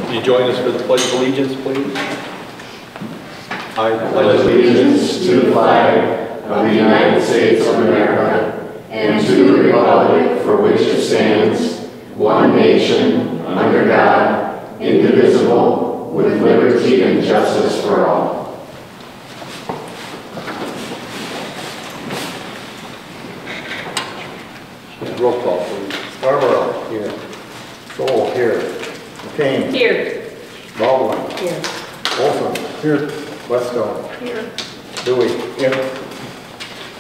Can you join us for the Pledge of Allegiance, please? I pledge allegiance to the flag of the United States of America and to the republic for which it stands, one nation, under God, indivisible, with liberty and justice for all. Roll call, please. Barbara. Here. Soul. Here. McCain. Here. Baldwin. Here. Olson. Here. Weststone. Here. Dewey. Here.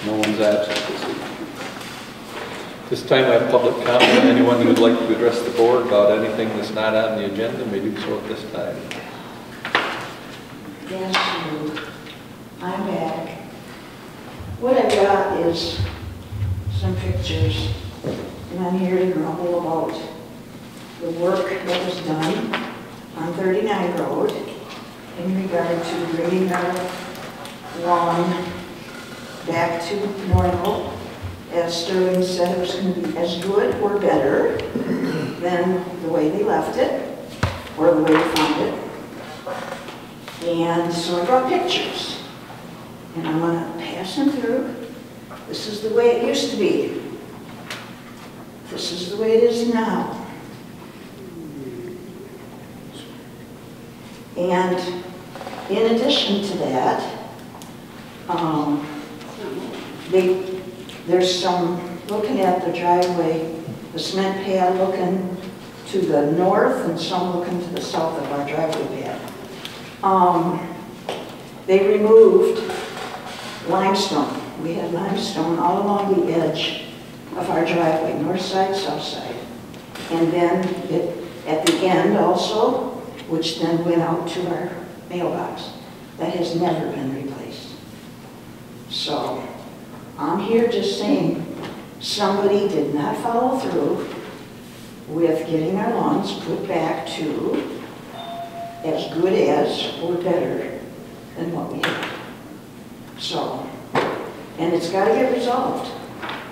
No one's absent this evening. This time I have public comment. Anyone who would like to address the board about anything that's not on the agenda may do so at this time. Yes, Lou. I'm back. What I got is some pictures, and I'm here to grumble about the work that was done on 39 Road in regard to bringing our lawn back to normal. As Sterling said, it was going to be as good or better than the way they left it, or the way they found it. And so I brought pictures, and I'm going to pass them through. This is the way it used to be. This is the way it is now. And in addition to that, there's some, looking at the driveway, the cement pad looking to the north and some looking to the south of our driveway pad. They removed limestone. We had limestone all along the edge of our driveway, north side, south side. And then at the end also, which then went out to our mailbox. That has never been replaced. So I'm here just saying somebody did not follow through with getting our lawns put back to as good as or better than what we had. So, and it's got to get resolved.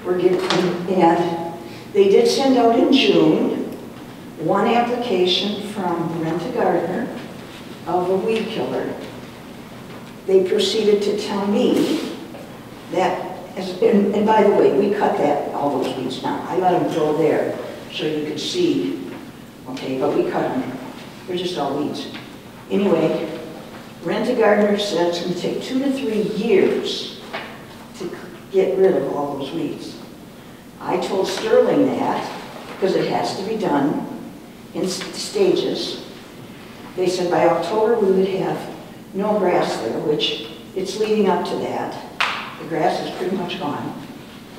We're getting, and they did send out in June one application from Rent-A-Gardener of a weed killer. They proceeded to tell me that, and by the way, we cut all those weeds down. I let them grow there so you could see, okay, but we cut them. They're just all weeds. Anyway, Rent-A-Gardener said it's going to take 2 to 3 years to get rid of all those weeds. I told Sterling that because it has to be done in stages. They said by October we would have no grass there, which it's leading up to that. The grass is pretty much gone.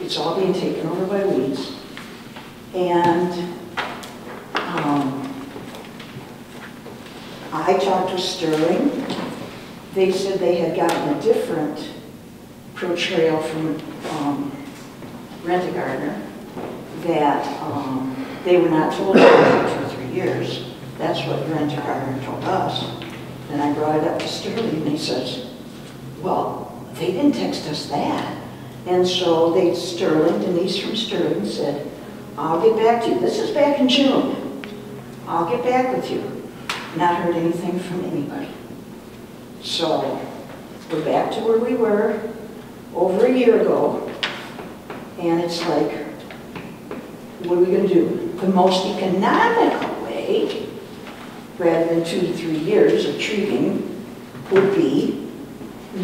It's all being taken over by weeds. And I talked with Sterling. They said they had gotten a different pro-trail from Rent-A-Gardener that they were not told for 2 or 3 years. That's what Rent-A-Gardener told us. And I brought it up to Sterling, and he says, well, they didn't text us that. And so Denise from Sterling said, I'll get back to you. This is back in June. I'll get back with you. Not heard anything from anybody. So we're back to where we were over a year ago. And it's like, what are we going to do? The most economical way, rather than 2 to 3 years of treating, would be,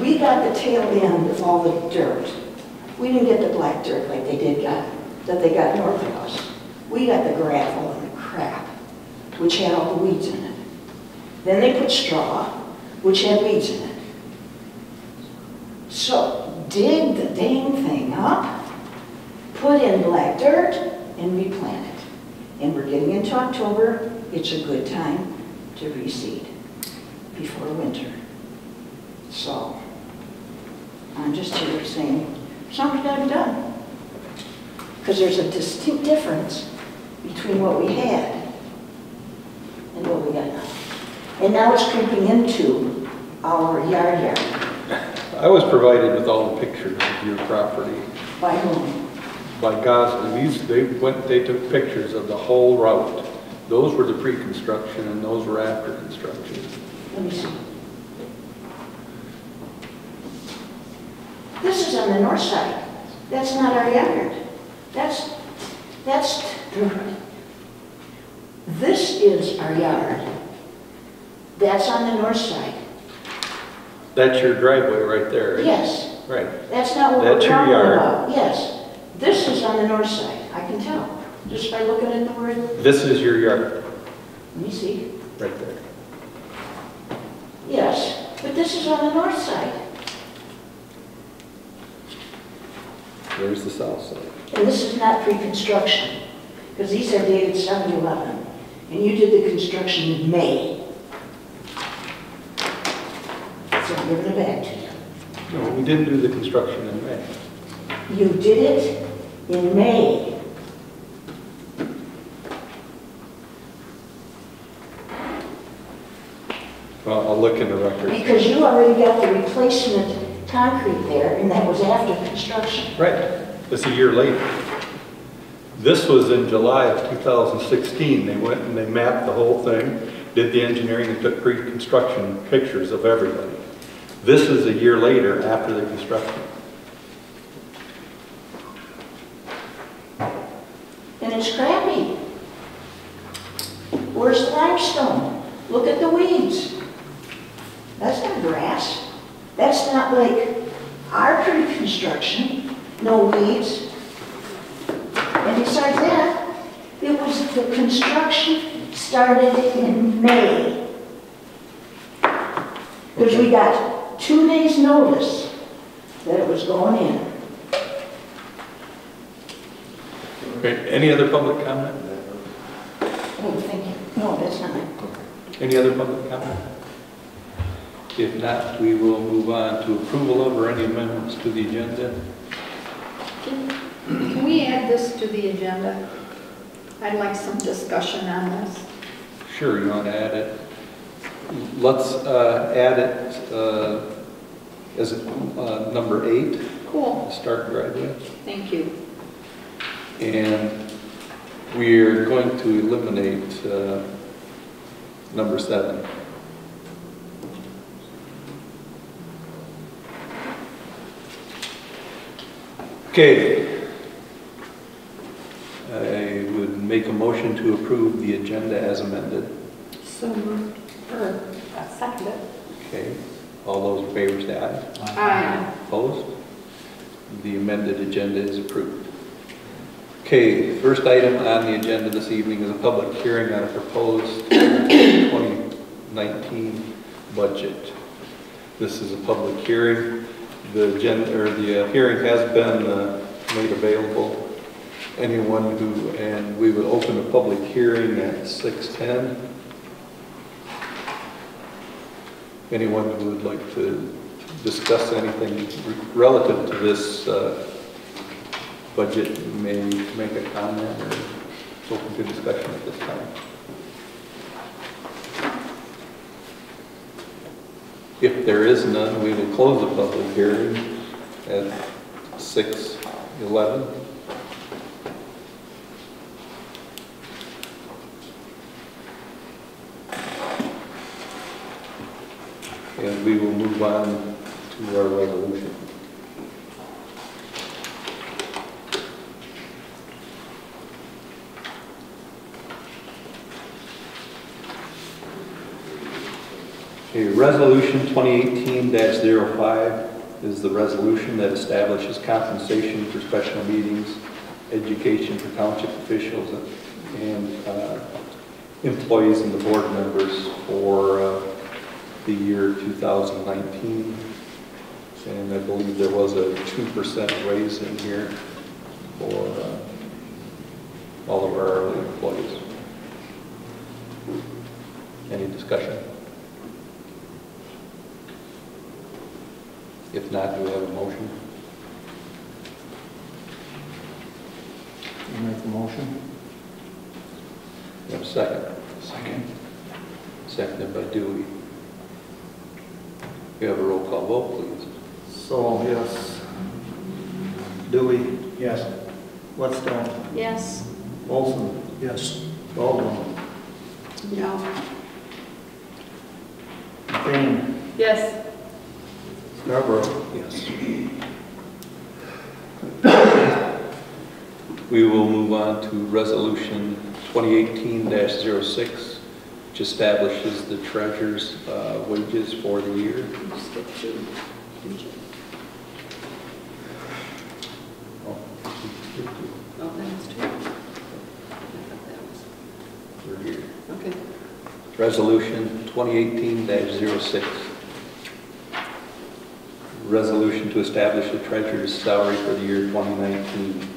we got the tail end of all the dirt. We didn't get the black dirt like that they got north of us. We got the gravel and the crap, which had all the weeds in it. Then they put straw, which had weeds in it. So dig the dang thing up, put in black dirt, and replant it. And we're getting into October. It's a good time to reseed before winter. So I'm just here saying something's got to be done. Because there's a distinct difference between what we had and what we got now. And now it's creeping into our yard. I was provided with all the pictures of your property. By whom? By Goslin. They took pictures of the whole route. Those were the pre-construction and those were after construction. Let me see. This is on the north side. That's not our yard. This is our yard. That's on the north side. That's your driveway right there, right? Yes. Right. That's not what we're That's your talking yard. about. Yes. This is on the north side. I can tell. Just by looking at the word. This is your yard, Let me see. right there. Yes. But this is on the north side. There's the south side. And this is not pre-construction. Because these are dated 7/11. And you did the construction in May. So I'm giving it back to you. No, we didn't do the construction in May. You did it in May. Well, I'll look in the record. Because you already got the replacement concrete there, and that was after construction. Right. It's a year later. This was in July of 2016. They went and they mapped the whole thing, did the engineering, and took pre-construction pictures of everybody. This is a year later after the construction. And it's crappy. Where's the limestone? Look at the weeds. That's not grass. That's not like our pre-construction. No weeds. And besides that, it was the construction started in May. Because we got 2 days' notice that it was going in. Okay, any other public comment? Oh, thank you. No, that's not it. Any other public comment? If not, we will move on to approval of or any amendments to the agenda. Can we add this to the agenda? I'd like some discussion on this. Sure, you want to add it? Let's add it as number 8, Cool, start driveway. thank you. And we're going to eliminate number 7. Okay. I would make a motion to approve the agenda as amended. So moved, or second it. Okay. All those in favor say aye. Aye. Opposed? The amended agenda is approved. Okay, first item on the agenda this evening is a public hearing on a proposed 2019 budget. This is a public hearing. The hearing has been made available. Anyone who, and we would open a public hearing at 6:10. Anyone who would like to discuss anything relative to this budget may make a comment or it's open to discussion at this time. If there is none, we will close the public hearing at 6:11. And we will move on to our resolution. Okay, Resolution 2018-05 is the resolution that establishes compensation for special meetings, education for township officials and employees and the board members for the year 2019. And I believe there was a 2% raise in here for all of our early employees. Any discussion? If not, do we have a motion? You make the motion? We have a second. Second. Seconded by Dewey. We have a roll call vote, please. So, yes. Dewey? Yes. Whetstone? Yes. Olson? Yes. Baldwin? No. McCain, Yes. Scarborough, Yes. We will move on to Resolution 2018-06, which establishes the treasurer's wages for the year. Skip to. Oh, Oh, that was two. I thought that was, we're here. okay. Resolution 2018-06. Resolution to establish the treasurer's salary for the year 2019.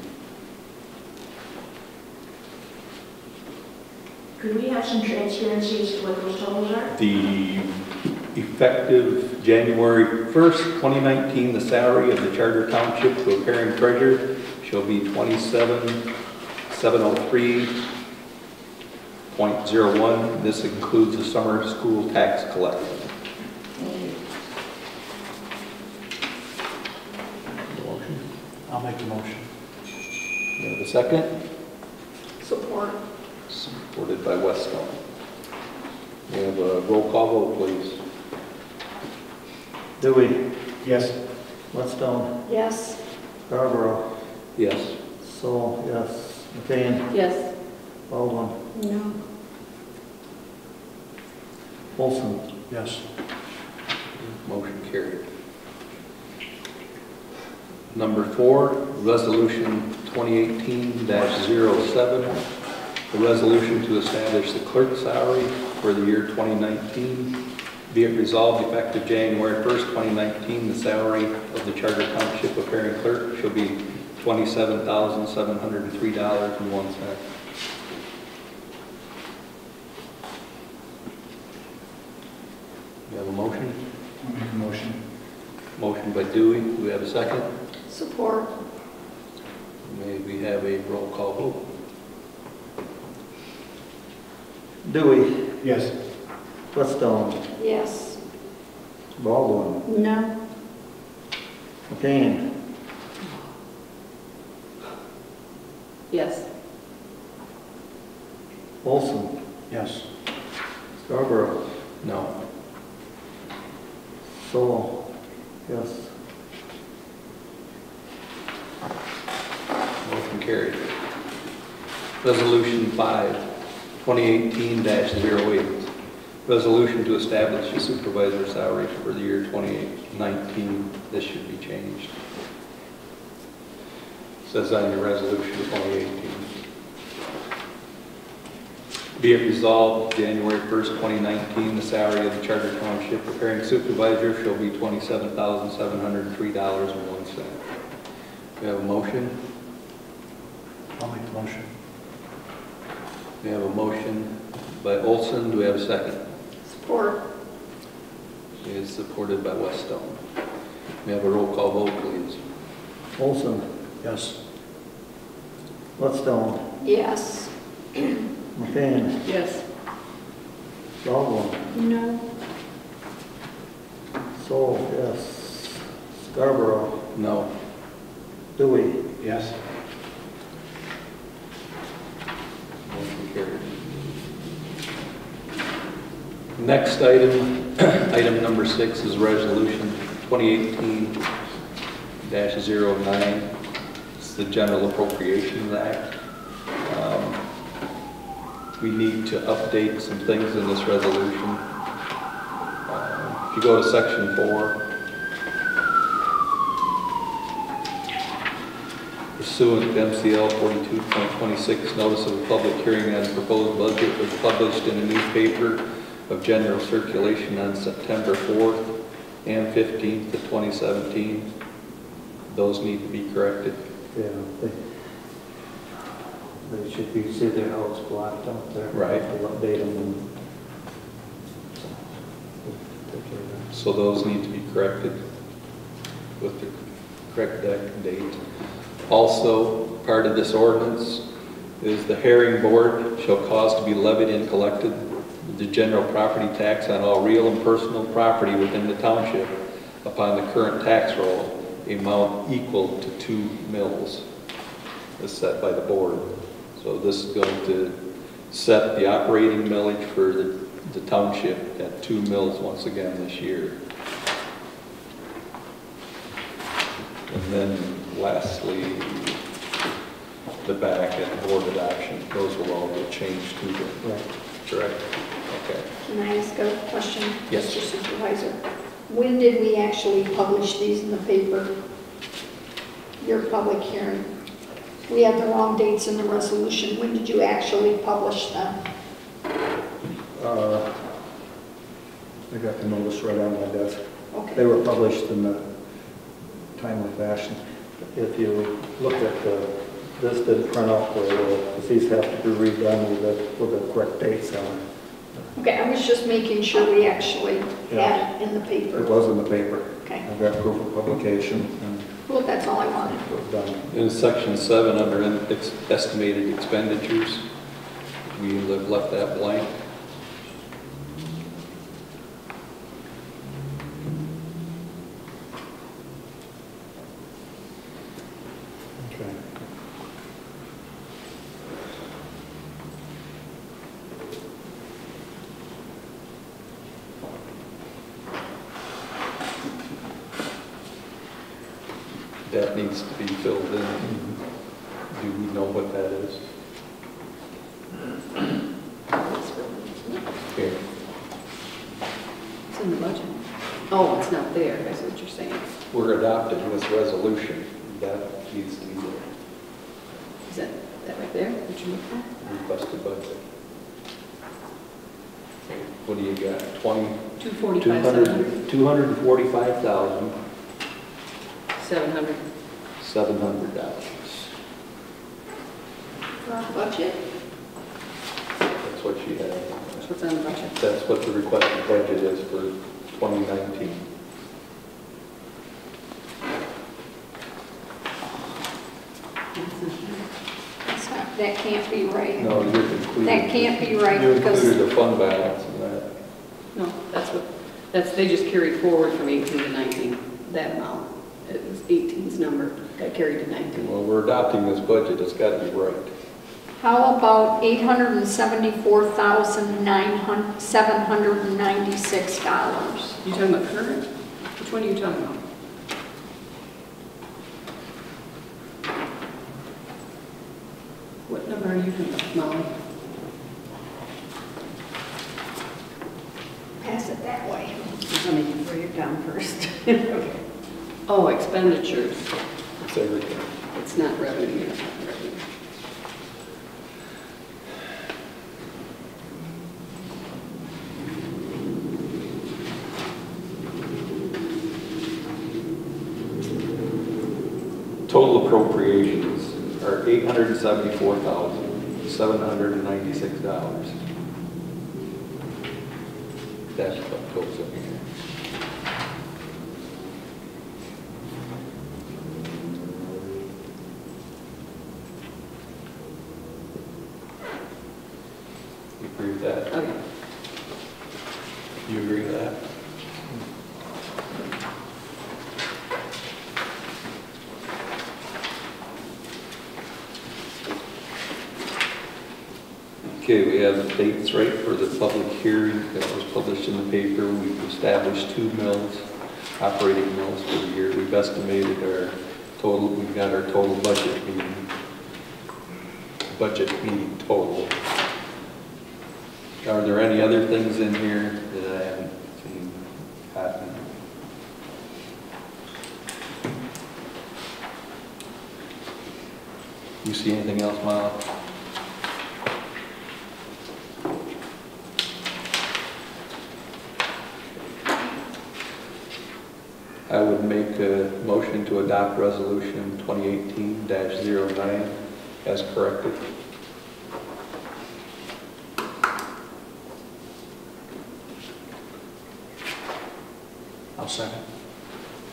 Could we have some transparency as to what those totals are? The effective January 1st, 2019, the salary of the Charter Township to a Haring treasurer shall be $27,703.01. This includes the summer school tax collection. I'll make the motion. You have a second? Support. Supported by Weststone. We have a roll call vote, please. Dewey, Yes. Whetstone, Yes. Scarborough, Yes. Sol, yes. McCain, Yes. Baldwin, No. Olson, Yes. Motion carried. Number 4, Resolution 2018-07, a resolution to establish the clerk's salary for the year 2019. Be it resolved, effective January 1st, 2019, the salary of the Charter Township of Haring clerk shall be $27,703.01. You have a motion? I'll make the motion. Motion by Dewey. Do we have a second? Support. May we have a roll call vote? Dewey, Yes. Whetstone, Yes. Baldwin, No. McCain, Yes. Olson, Yes. Scarborough, No. Sol, yes. Motion carried. Resolution 5, 2018-08. Resolution to establish a supervisor's salary for the year 2019. This should be changed. Says on your resolution 2018. Be it resolved, January 1st, 2019, the salary of the Charter Township preparing supervisor shall be $27,703.01. We have a motion. I'll make the motion. We have a motion by Olson. Do we have a second? Support. It is supported by Weststone. We have a roll call vote, please. Olson, Yes. Whetstone, Yes. McCain, Yes. Baldwin, No. Sol, yes. Scarborough, No. Dewey, Yes. Motion carried. Next item, item number 6 is resolution 2018-09. It's the General Appropriations Act. We need to update some things in this resolution. If you go to section 4, pursuant to MCL 42.26, notice of a public hearing on the proposed budget was published in a newspaper of general circulation on September 4th and 15th of 2017. Those need to be corrected. yeah, they should be, see their house blocked out there. Right. We'll update them and. Take care of that. So those need to be corrected with the correct date. Also, part of this ordinance is the Haring Board shall cause to be levied and collected the general property tax on all real and personal property within the township upon the current tax roll, amount equal to 2 mills, as set by the board. So this is going to set the operating millage for the township at 2 mills once again this year. And then lastly, the back and board adoption, those will all get changed to the, Right. correct? Okay. Can I ask a question? Yes. Mr. Supervisor, when did we actually publish these in the paper? Your public hearing? We had the wrong dates in the resolution. When did you actually publish them? I got the notice right on my desk. Okay. They were published in a timely fashion. If you look at this didn't print out where these have to be redone with the correct dates on it. Okay, I was just making sure we actually had it in the It paper. was in the paper. Okay, I've got proof of publication and well, that's all I wanted. it was done. In section 7, under estimated expenditures, we have left that blank. Okay. That needs to be filled in. Do we know what that is? Here. It's in the budget. Oh, it's not there, that's what you're saying. We're adopting this resolution. That needs to be there. Is that right there, what you're looking at? Requested budget. What do you got? 245, 700. 245,700. 700. For our budget? That's what she had. That's what's on the budget. That's what the requested budget is for 2019. That's not, that can't be right. No, you're included. That can't be right You because- included the fund balance in that. No, they just carried forward from 18 to 19, that amount. It was 18's number, got carried to 19. Well, we're adopting this budget, it's got to be right. How about $874,796? You talking about current? Which one are you talking about? What number are you talking about, Molly? Pass it that way. Let me bring it down first. Oh, expenditures. It's everything. It's not revenue. It's not revenue. Total appropriations are $874,796. That's what goes in here. You agree with that? Okay. You agree with that? Okay, we have the dates right for the public hearing that was published in the paper. We've established 2 mills, operating mills for the year. We've estimated our total, we've got our total budget meeting total. Are there any other things in here that I haven't seen? You see anything else, Molly? I would make a motion to adopt resolution 2018-09 as corrected. I'll second.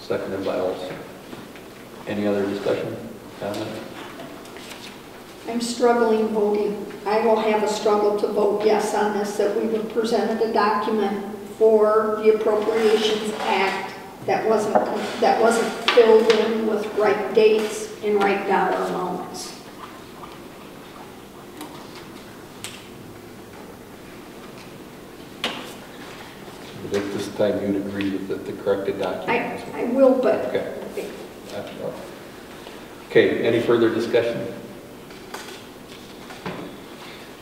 Seconded by Olson. Any other discussion? Comment? I'm struggling voting. I will have a struggle to vote yes on this, that we were presented a document for the Appropriations Act that wasn't filled in with right dates and right dollar amounts. But at this time, you'd agree with the corrected document? I will, but Okay. Okay, any further discussion?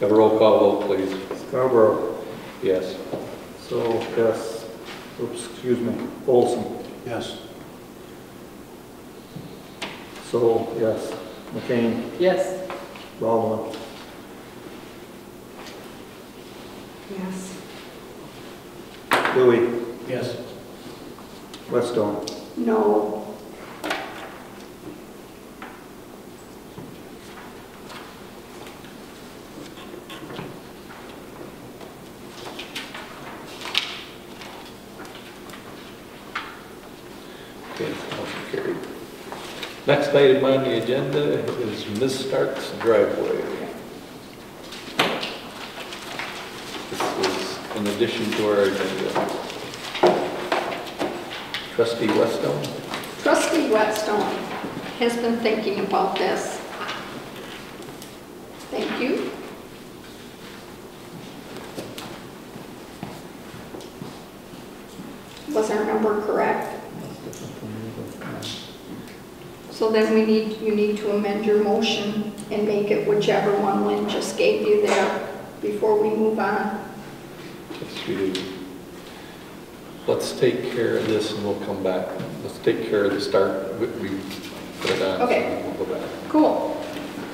Have a roll call vote, please. Scarborough. Yes. So, yes. Oops, excuse me. Olson. Yes. So, yes. McCain. Yes. Baldwin. Yes. Dewey. Yes. Westone. no. Okay, motion carried. Next item on the agenda is Ms. Stark's driveway. This is in addition to our agenda. Trustee Westone? Trustee Whetstone has been thinking about this. Thank you. Was our number correct? So then you need to amend your motion and make it whichever one Lynn just gave you there before we move on. Yes, we do. Let's take care of this and we'll come back. Let's take care of the start. We put it on. Okay. We'll go back. Cool.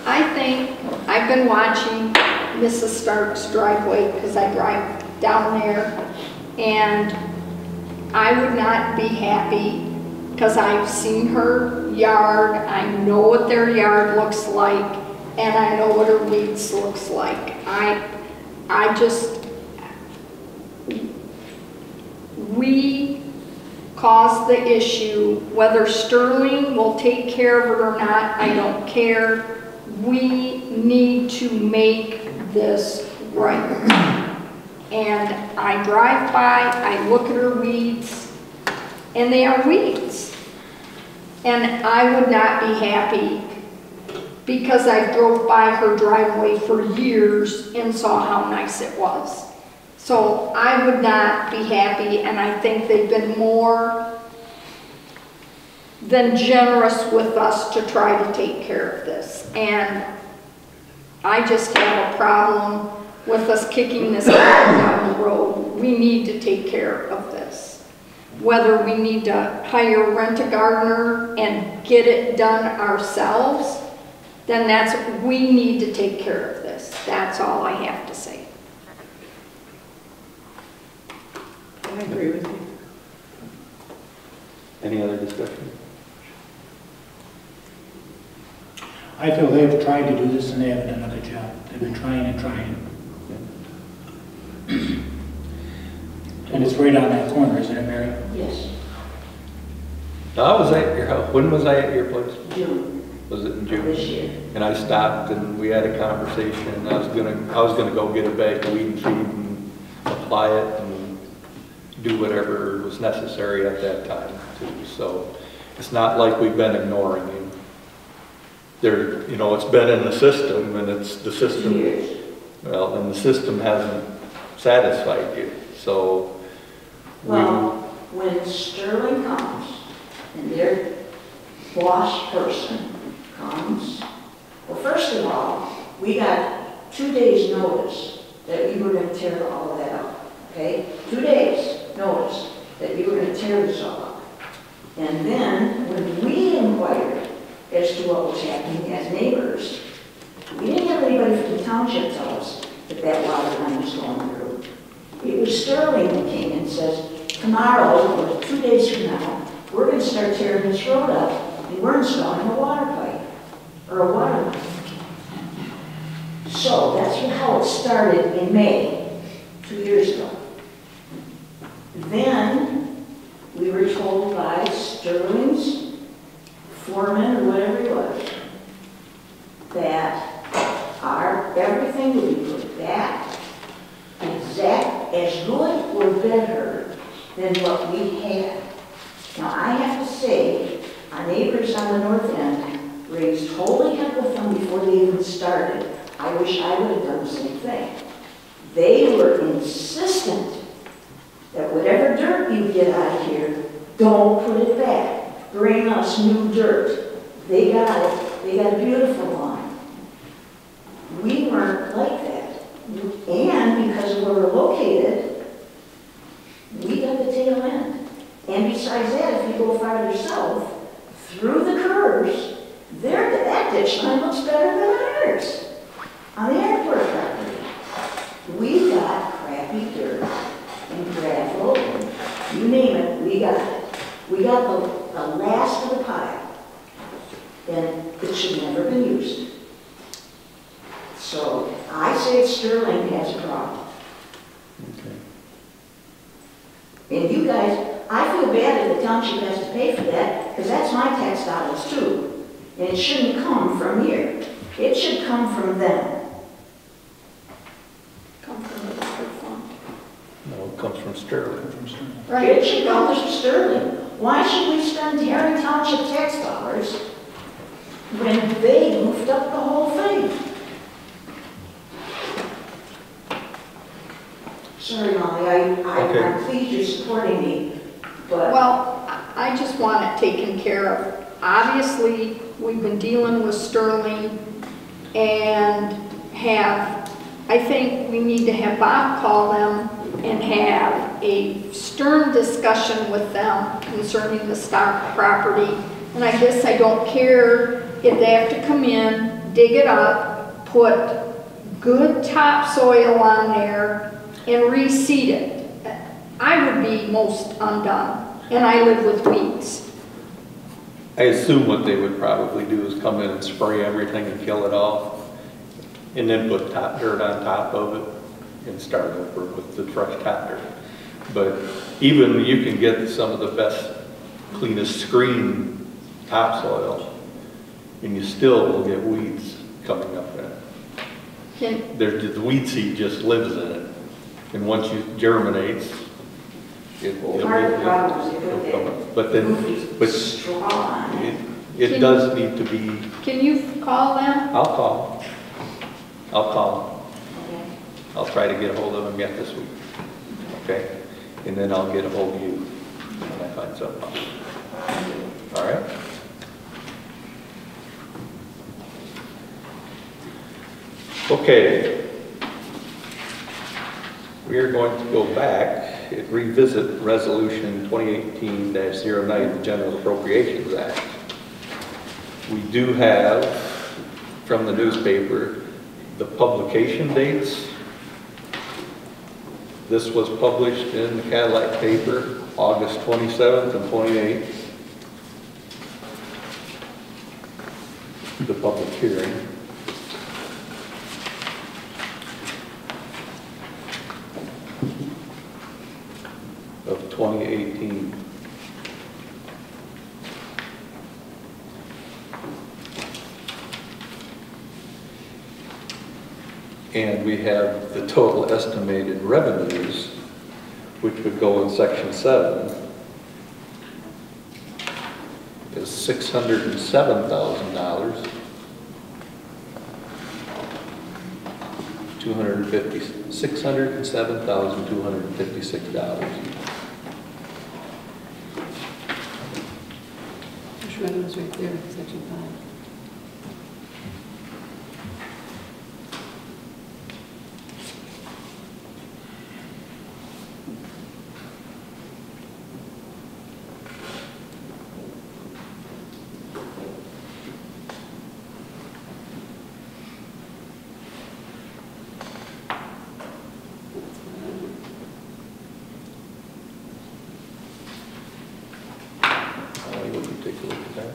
I think I've been watching Mrs. Stark's driveway because I drive down there, and I would not be happy because I've seen her yard. I know what their yard looks like, and I know what her weeds looks like. We caused the issue. Whether Sterling will take care of it or not, I don't care. We need to make this right. And I drive by, I look at her weeds, and they are weeds. And I would not be happy because I drove by her driveway for years and saw how nice it was. So I would not be happy, and I think they've been more than generous with us to try to take care of this. And I just have a problem with us kicking this down the road. We need to take care of this. Whether we need to hire, rent a gardener and get it done ourselves, then we need to take care of this. That's all I have to say. I agree with you. Any other discussion? I feel they've tried to do this and they haven't done a good job. They've been trying and trying. And it's right on that corner, isn't it, Mary? Yes. I was at your house. When was I at your place? June Was it in of June? this year. And I stopped and we had a conversation, and I was gonna go get a bag of weed and feed and apply it and do whatever was necessary at that time too. So it's not like we've been ignoring you. It's been in the system, and it's the system. Years. Well, and the system hasn't satisfied you. So Well, when Sterling comes and their boss person comes, well, first of all, we got 2 days notice that we were going to tear all of that up, okay? 2 days notice that we were going to tear this all up. And then when we inquired as to what was happening as neighbors, we didn't have anybody from the township tell us that that water line was going through. It was Sterling who came and says, tomorrow, or 2 days from now, we're going to start tearing this road up, and we're installing a water pipe, or a water line. So that's how it started in May, 2 years ago. Then we were told by Sterling's foreman, or whatever he was, that everything would be put back as good or better than what we had. Now, I have to say, our neighbors on the north end raised holy heck with them before they even started. I wish I would have done the same thing. They were insistent that whatever dirt you get out of here, don't put it back. Bring us new dirt. They got it. They got a beautiful lawn. We weren't like that. And because where we're located, we got the tail end. And besides that, if you go farther south, through the curves, that ditch line looks better than ours on the airport property. We got crappy dirt and gravel, and you name it, we got it. We got the last of the pile, and it should never be used. So I say Sterling has a problem. Okay. And you guys, I feel bad if the township has to pay for that, because that's my tax dollars too. And it shouldn't come from here. It should come from them. Come from the water fund. No, it comes from Sterling. Right. It should come from Sterling. Why should we spend Haring Township tax dollars when they goofed up the whole thing? Sorry, Molly, I'm pleased you're supporting me, but... Well, I just want it taken care of. Obviously, we've been dealing with Sterling and I think we need to have Bob call them and have a stern discussion with them concerning the Stark property. And I guess I don't care if they have to come in, dig it up, put good topsoil on there, and reseed it. I would be most undone, and I live with weeds. I assume what they would probably do is come in and spray everything and kill it off, and then put top dirt on top of it and start over with the fresh top dirt. But even you can get some of the best, cleanest screen topsoil, and you still will get weeds coming up in it. The weed seed just lives in it, and once it germinates, it'll come up. But it does need to be. Can you call them? I'll call. Okay. I'll try to get a hold of them yet this week. Okay? And then I'll get a hold of you when I find something out. All right? Okay. We are going to go back and revisit Resolution 2018-09, the General Appropriations Act. We do have, from the newspaper, the publication dates. This was published in the Cadillac paper, August 27th and 28th. The public hearing. Of 2018. And we have the total estimated revenues, which would go in section 7, is $607,000. $607,256. Which revenue's right there, section 5. Take a look at that.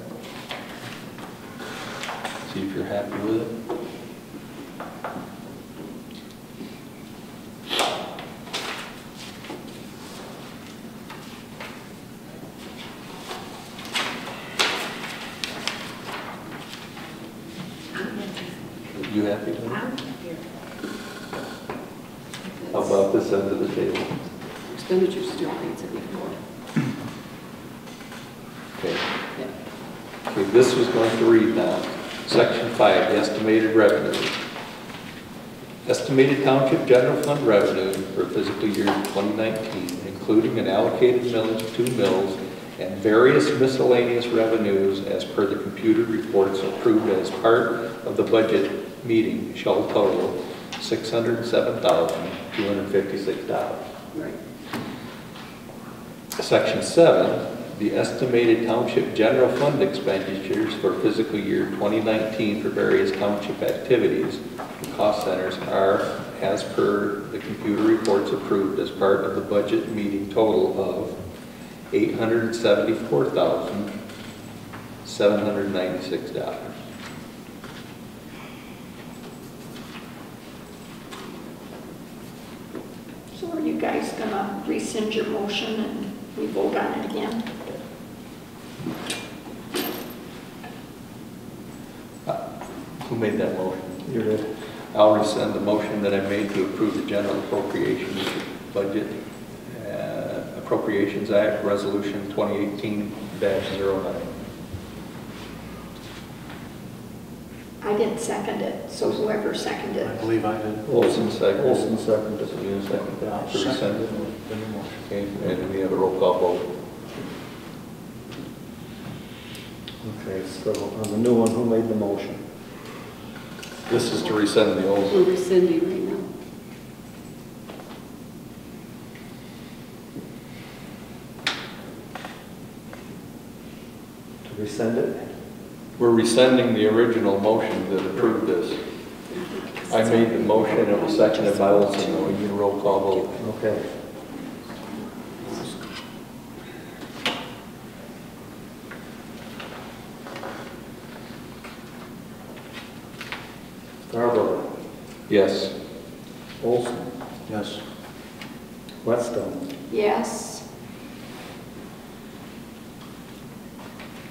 See if you're happy with it. You happy with it? How about this end of the table? Expenditures still paid 74. Okay. Yeah. Okay, this was going to read now. Section 5, the estimated revenue. Estimated township general fund revenue for fiscal year 2019, including an allocated millage to mills and various miscellaneous revenues as per the computer reports approved as part of the budget meeting shall total $607,256. Right. Section 7, the estimated township general fund expenditures for fiscal year 2019 for various township activities and cost centers are, as per the computer reports approved as part of the budget meeting, total of $874,796. So are you guys gonna rescind your motion and we vote on it again? Who made that motion? You did. I'll rescind the motion that I made to approve the general appropriations budget, Appropriations Act, Resolution 2018-09. I didn't second it, so whoever seconded I it. believe I did. Olson seconded. Olson seconded. So you second that. To Second. rescind it. Okay, and we have a roll call vote. Okay, so on the new one, who made the motion? This is to rescind the old. We're rescinding right now. To rescind it? We're rescinding the original motion that approved this. I made the motion, it was seconded by Olson, we need a roll call vote. Okay. Scarborough, Yes. Olson, Yes. Whetstone, Yes,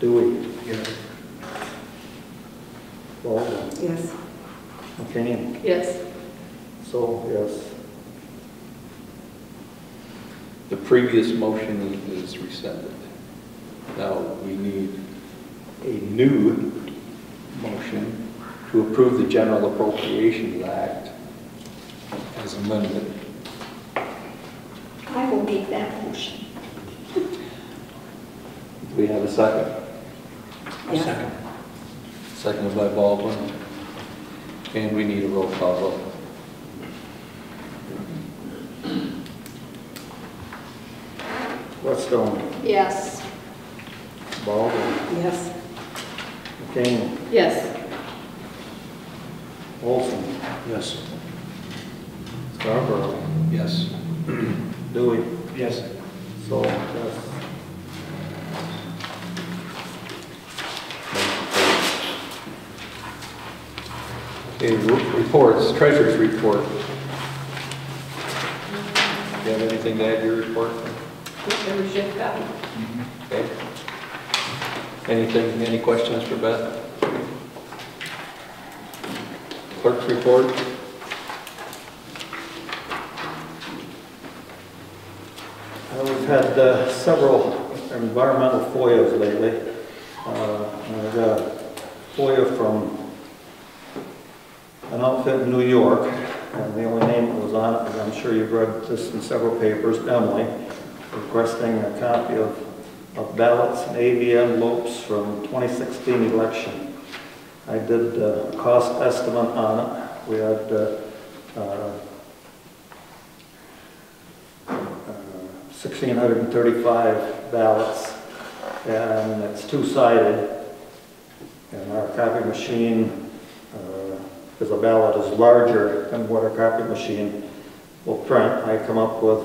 Dewey, Yes. Baldwin, Yes. McCain. Yes. So, yes. The previous motion is rescinded. Now we need a new motion to approve the General Appropriations Act as amended. I will make that motion. Do we have a second? Yes. Second. Seconded by Baldwin. And we need a roll call vote. Whetstone, Yes, Baldwin, Yes. McCain, Yes. Olson, Yes. Scarborough, Yes. Dewey. Yes. So, yes. Okay, reports, treasurer's report. Do you have anything to add to your report? There was Jeff Cotton. Okay. Anything, any questions for Beth? Clerk's report? We've had several environmental FOIAs lately. I got a FOIA from an outfit in New York, and the only name that was on it, and I'm sure you've read this in several papers, Emily, requesting a copy of ballots and AV envelopes from 2016 election. I did a cost estimate on it. We had 1,635 ballots, and it's two-sided. And our copy machine, because a ballot is larger than what a copy machine will print, I come up with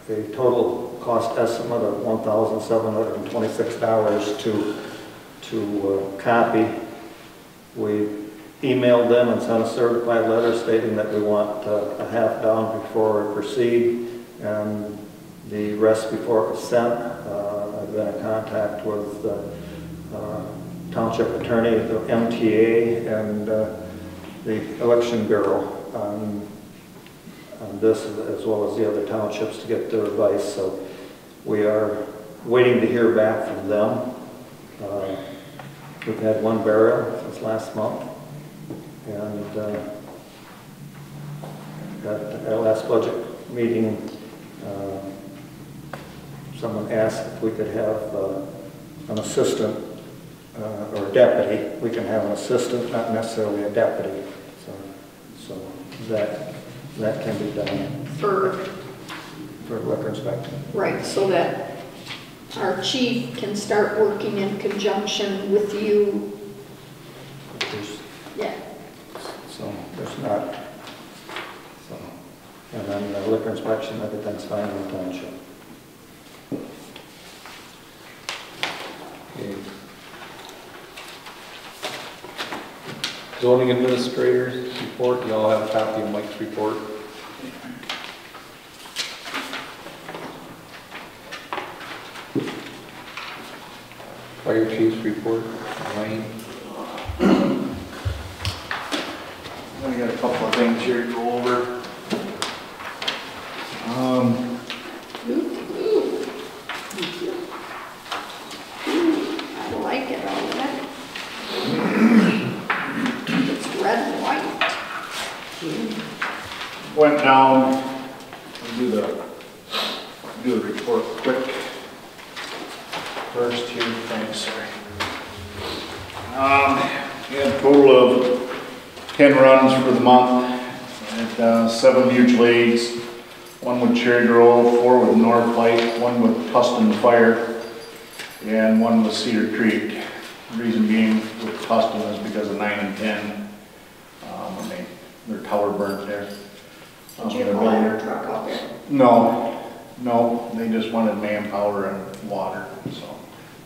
a total cost estimate of $1,726 to copy. We emailed them and sent a certified letter stating that we want a half down before we proceed, and the rest before it was sent. I've been in contact with the Township Attorney, the MTA, and the Election Bureau on this, as well as the other townships, to get their advice. So we are waiting to hear back from them. We've had one burial since last month, and at our last budget meeting, someone asked if we could have an assistant or a deputy. We can have an assistant, not necessarily a deputy. So that can be done For, liquor inspection. right, so that our chief can start working in conjunction with you. Yeah. So there's not, so, and then the liquor inspection, everything's fine in the township. Okay. Zoning administrators report, you all have a copy of Mike's report. Fire chief's report, Ryan. I got a couple of things here to go over. I like it already. It's red and white. Went down, I'll do the report quick. First here, thanks, sorry. We had a total of 10 runs for the month at 7 mutual aids, 1 with Cherry Grove, 4 with North Light, 1 with Tustin Fire, and 1 with Cedar Creek. The reason being with Tustin is because of 9 and 10, when their tower burnt there. Did you have a ladder truck out there? No, they just wanted manpower and water, so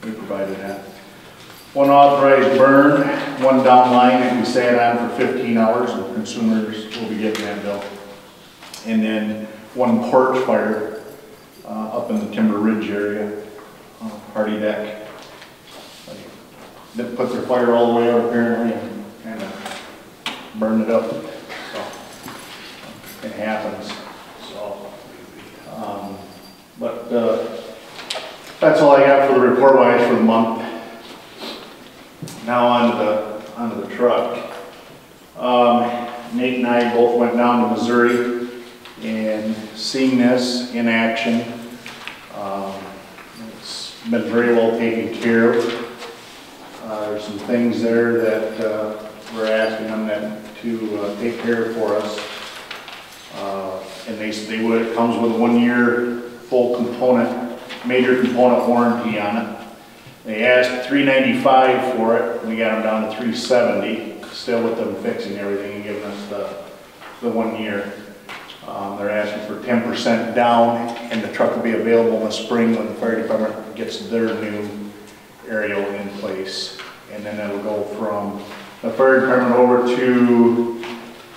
we provided that. 1 authorized burn, 1 down line that we sat on for 15 hours, and consumers will be getting that bill. And then 1 porch fire up in the Timber Ridge area, Hardy Deck. They put their fire all the way out apparently and kind of burned it up. So it happens. So, but that's all I got for the report wise for the month. Now onto the truck. Nate and I both went down to Missouri and seeing this in action. It's been very well taken care of. There's some things there that we're asking them to take care of for us. And they said they would. It comes with a 1-year full major component warranty on it. They asked $395 for it. We got them down to $370, still with them fixing everything and giving us the 1 year. They're asking for 10% down, and the truck will be available in the spring when the fire department gets their new aerial in place. And then it'll go from the fire department over to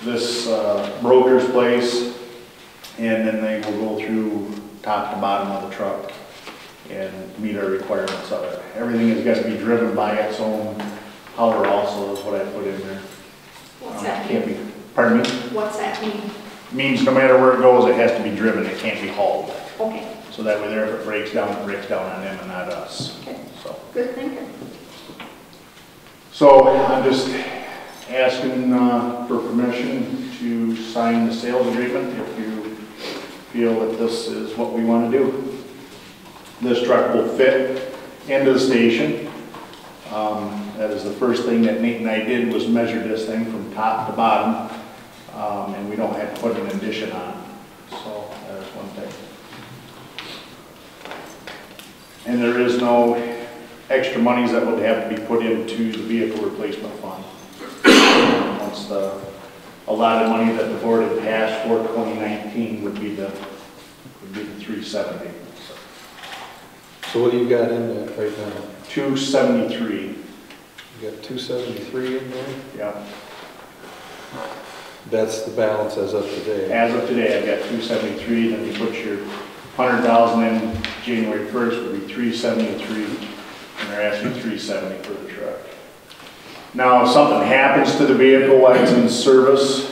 this broker's place, and then they will go through top to bottom of the truck and meet our requirements of it. Everything has got to be driven by its own power also is what I put in there. What's that Can't mean? be, pardon me? What's that mean? Means no matter where it goes, it has to be driven, it can't be hauled. Okay, So that way there, if it breaks down on them and not us. okay, So, good thinking. so I'm just asking for permission to sign the sales agreement if you feel that this is what we want to do. This truck will fit into the station. That is the first thing that Nate and I did was measure this thing from top to bottom, and we don't have to put an addition on it. So that is one thing. And there is no extra monies that would have to be put into the vehicle replacement fund. Once the allotted money that the board had passed for 2019 would be the 370. So what do you got in that right now? 273. You got 273 in there? Yeah. That's the balance as of today. As of today, I've got 273. Then you put your 100,000 in January 1st would be 373, and they're asking 370 for the truck. Now, if something happens to the vehicle while it's in service,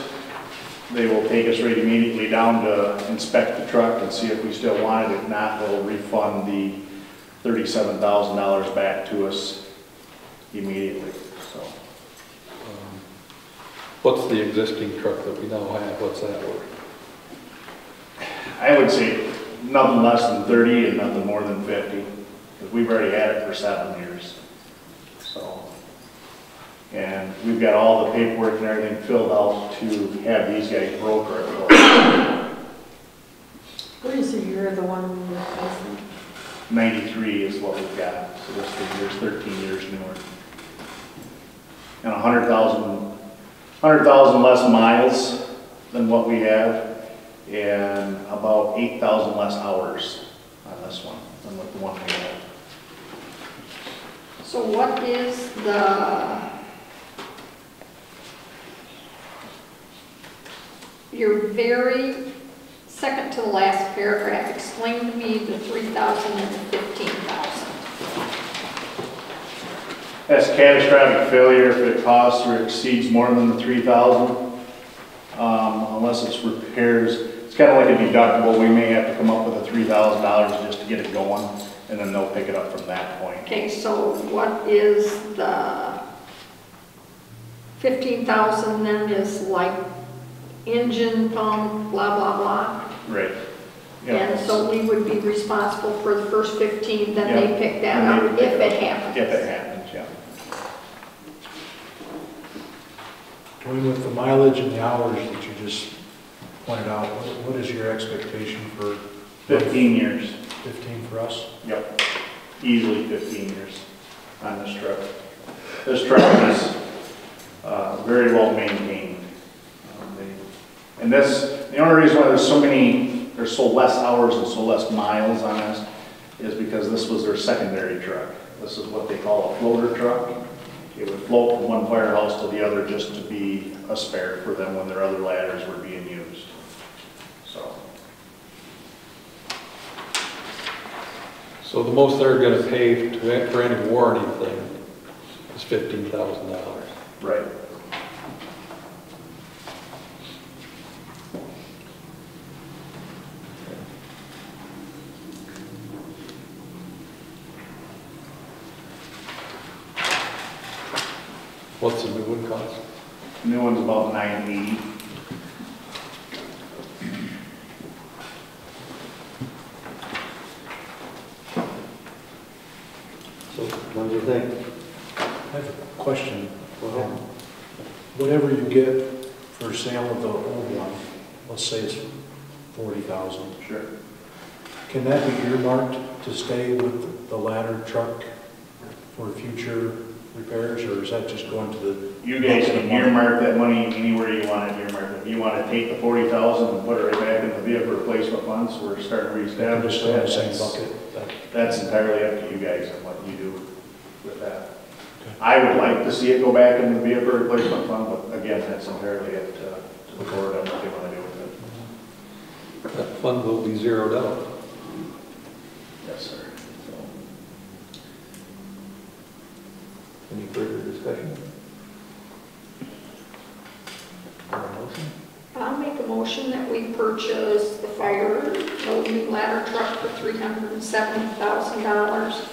they will take us right immediately down to inspect the truck and see if we still want it. If not, they'll refund the $37,000 back to us immediately. So, What's the existing truck that we now have? What's that worth? I would say nothing less than 30 and nothing more than 50, because we've already had it for 7 years. So, and we've got all the paperwork and everything filled out to have these guys broker it for us. What is the year of the one replacement? 93 is what we've got, so this year's 13 years newer. And 100,000 less miles than what we have, and about 8,000 less hours on this one than what the one we have. So what is your very second to the last paragraph, explain to me the 3,000 and the 15,000. That's catastrophic failure if it costs or exceeds more than the 3,000, unless it's repairs. It's kind of like a deductible. We may have to come up with a $3,000 just to get it going, and then they'll pick it up from that point. Okay, so what is the 15,000 then is like engine, pump, blah, blah, blah? Right. And so we would be responsible for the first 15, then they pick that up if it happens. If it happens, yeah. Going with the mileage and the hours that you just pointed out, what is your expectation for 15 years. 15 for us? Yep. Easily 15 years on this truck. This truck is very well maintained. And the only reason why there's so less hours and so less miles on this is because this was their secondary truck. This is what they call a floater truck. It would float from one firehouse to the other just to be a spare for them when their other ladders were being used. So the most they're going to pay for any warranty thing is $15,000. Right. What's the new one cost? The new one's about $980. So what do you think? I have a question. Whatever you get for sale of the old one, let's say it's 40,000. Sure. Can that be earmarked to stay with the ladder truck for future repairs, or is that just going to the? You guys can earmark that money anywhere you want it earmarked. If you want to take the 40,000 and put it right back in the vehicle replacement funds, we're starting to reestablish Just in that. the same bucket? That's entirely up to you guys and what you do with that. I would like to see it go back in the vehicle replacement fund, but again, that's entirely up to the board on what they want to do with it. That fund will be zeroed out. Yes, sir. Any further discussion? Motion? I'll make a motion that we purchase the fire loading ladder truck for $370,000,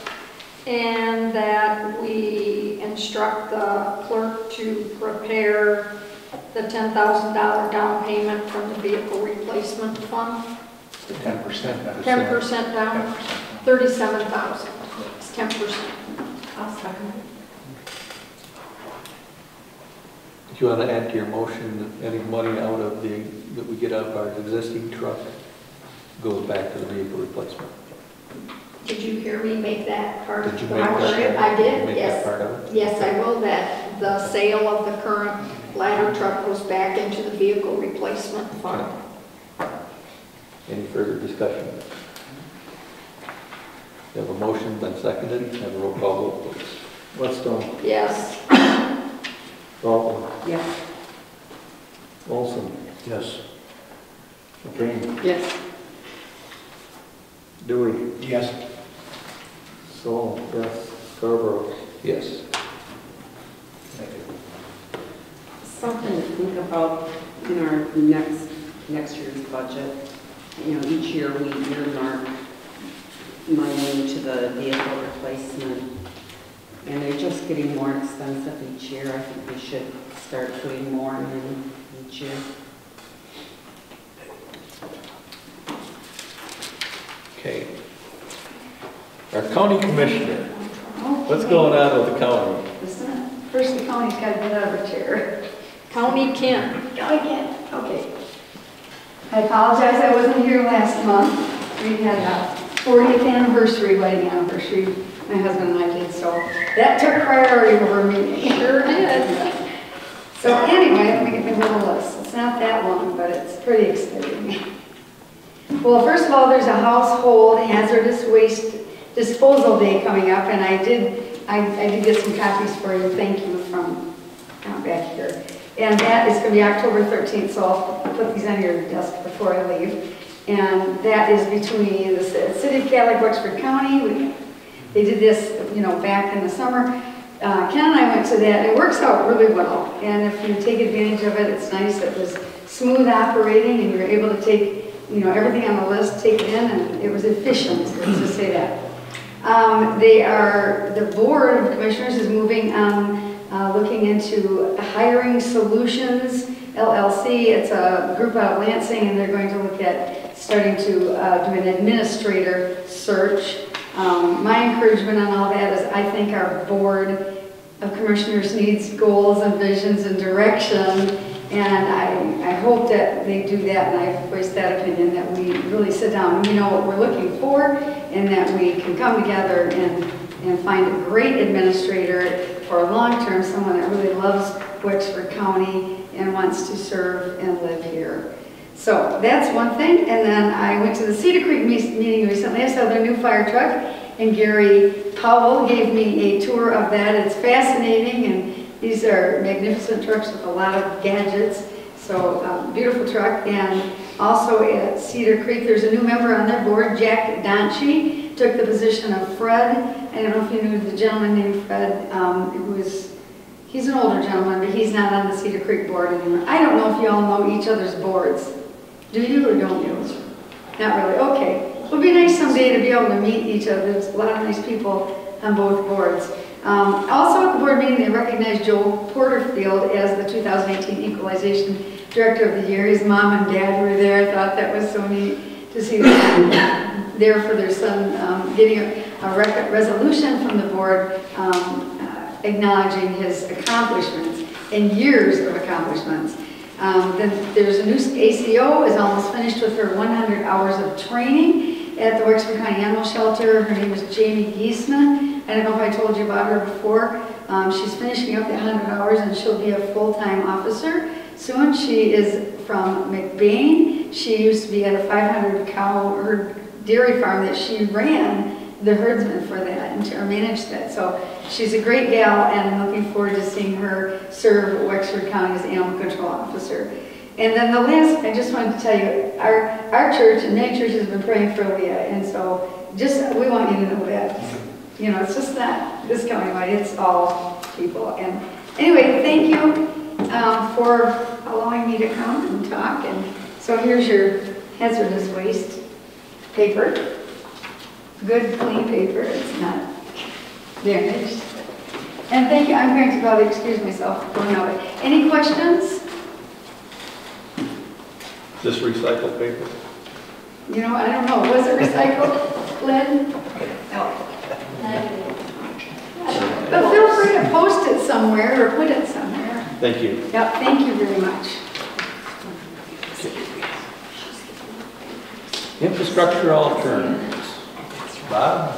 and that we instruct the clerk to prepare the $10,000 down payment from the vehicle replacement fund. 10%. 10% down, 37,000. It's 10%. I'll second it. Do you want to add to your motion that any money out of that we get out of our existing truck goes back to the vehicle replacement? Did you hear me make that part? Did you make that? I did, Make yes. that part of it? Yes, I will, that the sale of the current ladder truck goes back into the vehicle replacement fund. Okay. Any further discussion? We have a motion, then seconded. Have a roll call vote, please. Whetstone, Yes. Dalton, Yes. Olson, Yes. McCain, Yes. Dewey, Yes. Saul, yes, Scarborough. Yes. Something to think about in our next year's budget. You know, each year we earmark money to the vehicle replacement, and they're just getting more expensive each year. I think we should start putting more in each year. Okay. Our county commissioner, what's going on with the county? Listen, first the county's got to get out of her chair. County Kent. County can't, okay. I apologize, I wasn't here last month. We had a 40th anniversary, wedding anniversary, my husband and I did, so that took priority over me. Sure did. So anyway, let me get my little list. It's not that long, but it's pretty exciting. Well, first of all, there's a household hazardous waste disposal day coming up, and I did get some copies for you. Thank you from back here. And that is going to be October 13th, so I'll put these on your desk before I leave. And that is between the City of Cadillac, Wexford County. They did this, back in the summer. Ken and I went to that, and it works out really well. And if you take advantage of it, it's nice. It was smooth operating, and you were able to take, everything on the list, take it in, and it was efficient, let's just say that. The Board of Commissioners is moving on looking into Haring Solutions, LLC. It's a group out of Lansing, and they're going to look at starting to do an administrator search. My encouragement on all that is I think our Board of Commissioners needs goals and visions and direction, and I hope that they do that, and I've voiced that opinion, that we really sit down and we know what we're looking for, and that we can come together and find a great administrator for a long term, someone that really loves Wexford County and wants to serve and live here. So that's one thing. And then I went to the Cedar Creek meeting recently. I saw their new fire truck, and Gary Powell gave me a tour of that. It's fascinating, and these are magnificent trucks with a lot of gadgets. So beautiful truck. And also at Cedar Creek, there's a new member on their board, Jack Donchie, took the position of Fred. I don't know if you knew the gentleman named Fred, he's an older gentleman, but he's not on the Cedar Creek board anymore. I don't know if you all know each other's boards. Do you or don't you? Not really, okay. It would be nice someday to be able to meet each other. There's a lot of nice people on both boards. Also at the board meeting, they recognized Joe Porterfield as the 2018 Equalization Director of the Year. His mom and dad were there. I thought that was so neat to see them there for their son, getting a resolution from the board acknowledging his accomplishments and years of accomplishments. Then there's a new ACO is almost finished with her 100 hours of training at the Wexford County Animal Shelter. Her name is Jamie Giesman. I don't know if I told you about her before. She's finishing up the 100 hours, and she'll be a full-time officer soon. She is from McBain. She used to be at a 500 cow herd dairy farm that she ran the herdsman for that and managed that. So she's a great gal, and I'm looking forward to seeing her serve Wexford County as animal control officer. And then the last, I just wanted to tell you, our church and many churches have been praying for Leah, and so we want you to know that. It's just not this county-wide, it's all people. And anyway, thank you for allowing me to come and talk. And so here's your hazardous waste paper. Good, clean paper. It's not damaged. And thank you. I'm going to probably excuse myself for going out. Any questions? Is this recycled paper? I don't know. Was it recycled, Lynn? No. But feel free to post it somewhere or put it somewhere. Thank you. Yep, thank you very much. Infrastructure alternatives. Bob,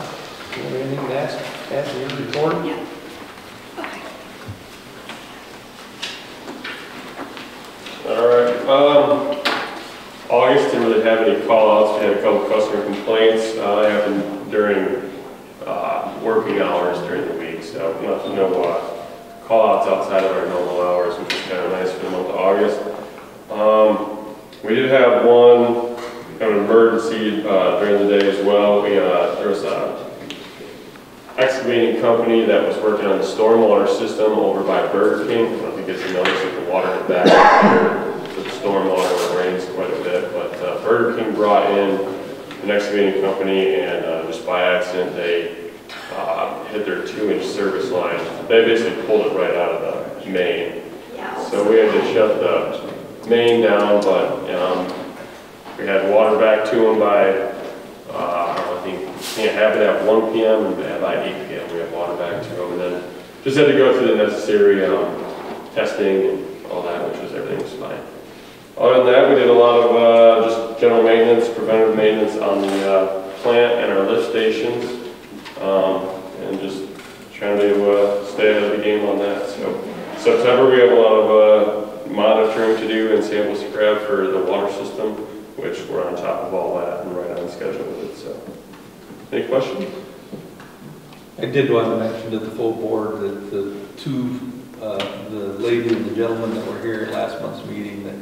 do you have anything to ask in your report? Yeah. All right. August didn't really have any call-outs. We had a couple customer complaints. Happened during working hours during the week, so no call-outs outside of our normal hours, which is kind of nice for the month of August. We did have one kind of emergency during the day as well. There was a excavating company that was working on the stormwater system over by Burger King. I don't know if you get to notice that the water had backed up to the stormwater when it rains quite a bit, but Burger King brought in an excavating company, and just by accident they hit their 2-inch service line. They basically pulled it right out of the main. So we had to shut the main down, but we had water back to them by our can't have it at 1 p.m. and by 8 p.m. we have water back to them. And then just had to go through the necessary testing and all that, which was everything was fine. Other than that, we did a lot of just general maintenance, preventative maintenance on the plant and our lift stations, and just trying to stay ahead of the game on that. So September we have a lot of monitoring to do and samples to grab for the water system, which we're on top of all that and right on schedule with it. So, any questions? I did want to mention to the full board that the two, the lady and the gentleman that were here at last month's meeting, that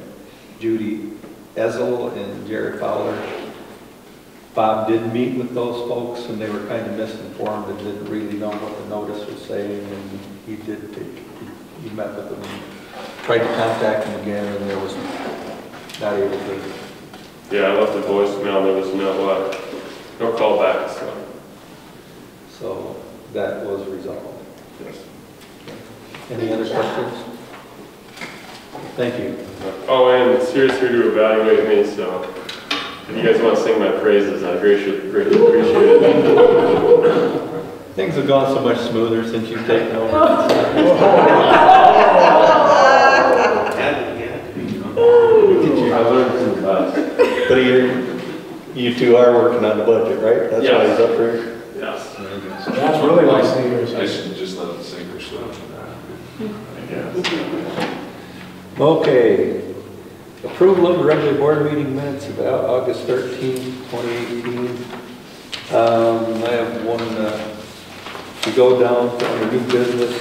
Judy Ezel and Jared Fowler, Bob did meet with those folks and they were kind of misinformed and didn't really know what the notice was saying, and he he met with them and tried to contact them again, and there was not able to. Yeah, I left a voicemail. There was no call back. So that was resolved. Yes. Any other questions? Thank you. Oh, and Sirius here to evaluate me, so if you guys want to sing my praises, I greatly appreciate it. Things have gone so much smoother since you've taken over. I learned from the best. But you two are working on the budget, right? That's why he's up here? Yes. So that's really why seniors. I should just let them sink or swim. I guess. Okay. Approval of the regular board meeting minutes of August 13, 2018. I have one, we go down to our new business,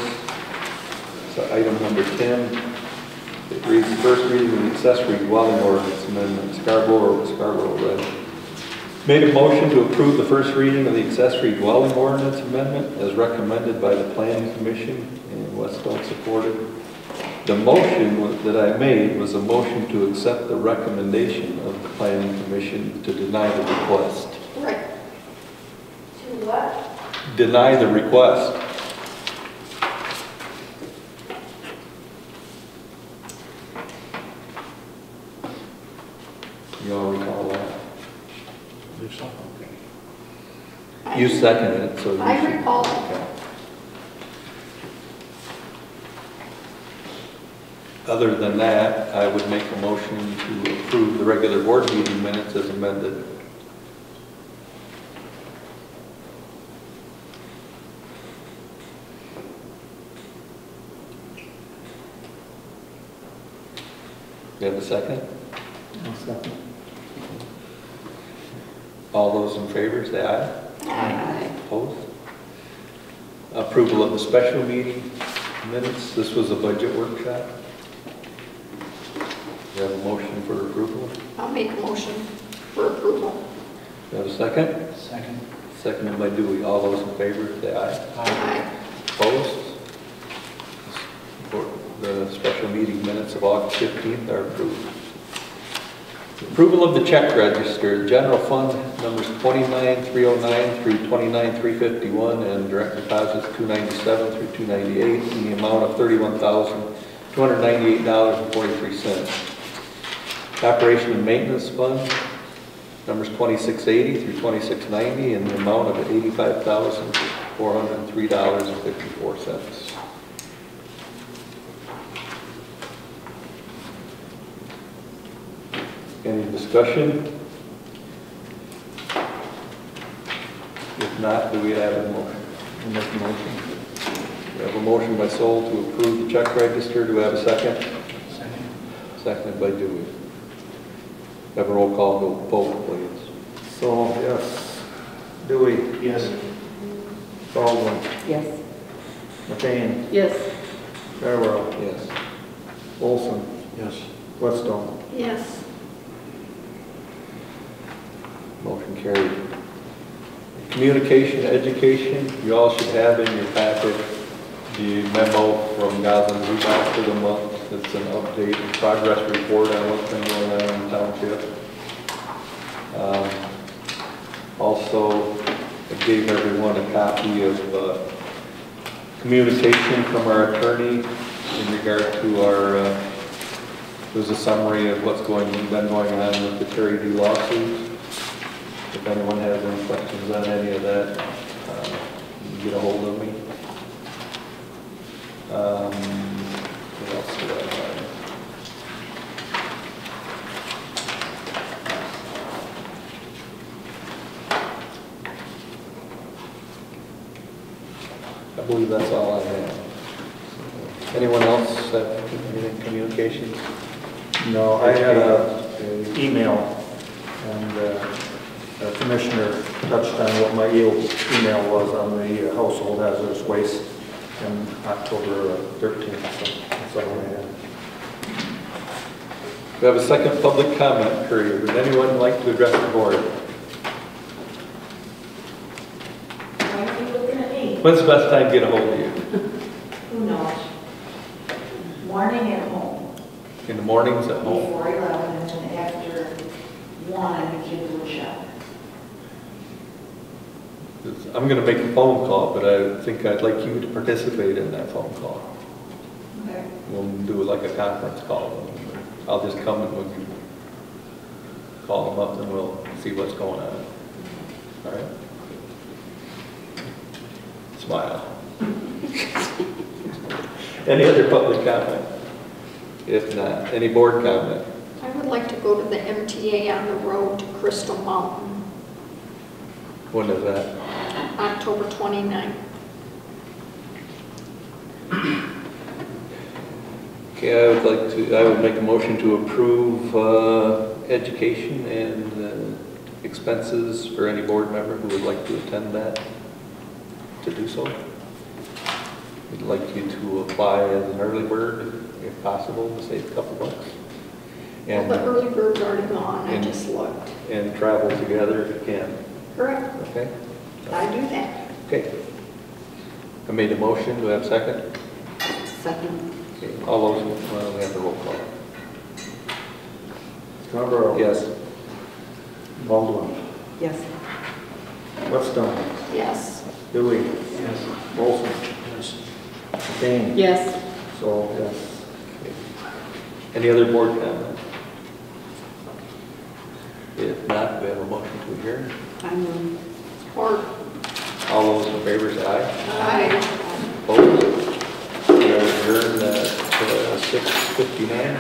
so item number 10. It reads, first reading of the accessory dwelling ordinance amendment, Scarborough Red. Made a motion to approve the first reading of the accessory dwelling ordinance amendment as recommended by the Planning Commission, and Weststone supported. The motion that I made was a motion to accept the recommendation of the Planning Commission to deny the request. Right. To what? Deny the request. You all recall that? You seconded it, so you I should- recall it. Okay. Other than that, I would make a motion to approve the regular board meeting minutes as amended. You have a second? Second. All those in favor, say aye. Aye. Opposed? Approval of the special meeting minutes. This was a budget workshop. You have a motion for approval? I'll make a motion for approval. You have a second? Second. Seconded by Dewey. All those in favor, say aye. Aye. Opposed? The special meeting minutes of August 15th are approved. Approval of the check register, general fund numbers 29,309 through 29,351, and direct deposits 297 through 298 in the amount of $31,298.43. Operation and maintenance fund numbers 2680 through 2690 in the amount of $85,403.54. Any discussion? If not, do we have a motion? We'll make a motion. We have a motion by Sol to approve the check register. Do we have a second? Second. Seconded by Dewey. Have a roll call vote, please. So, yes. Dewey, Yes. Baldwin, Yes. McCain, Yes. Farwell, Yes. Olson, Yes. Weststone. Yes. Motion carried. Communication, education, you all should have in your packet the memo from Goslin Zuback for the month. It's an update and progress report on what's been going on in the township. Also, I gave everyone a copy of communication from our attorney in regard to our, there's a summary of what's been going on with the Terry D lawsuit. If anyone has any questions on any of that, you can get a hold of me. What else did I have? I believe that's all I have. Anyone else have any communications? No, I had an email, and the commissioner touched on what my email was on the household hazardous waste on October 13th, so that's all I had. We have a second public comment period. Would anyone like to address the board? Why are you looking at me? When's the best time to get a hold of you? Who knows? Morning at home, In the mornings at home? before 11, and then after 1, the kids will shower. I'm going to make a phone call, but I think I'd like you to participate in that phone call. Okay. We'll do it like a conference call. I'll just come and we'll call them up and we'll see what's going on. All right? Smile. Any other public comment? If not, any board comment? I would like to go to the MTA on the road to Crystal Mountain, When is that? October 29th. Okay, I would make a motion to approve education and expenses for any board member who would like to attend that, to do so. We'd like you to apply as an early bird, if possible, to save a couple bucks. Well, the early bird's already gone, I and- just looked. And travel together if you can, Correct, okay? I do that. Okay. I made a motion, do I have a second? Second. Okay. All those, well, we have the roll call. Scarborough. Yes. Baldwin. Yes. Whetstone. Yes. Dewey. Yes. Olson. Yes. Kane. Yes. So, yes. Any other board comment? If not, we have a motion to adjourn. I move. Or, All those in favor say aye. I Opposed? We are adjourned at 6:59.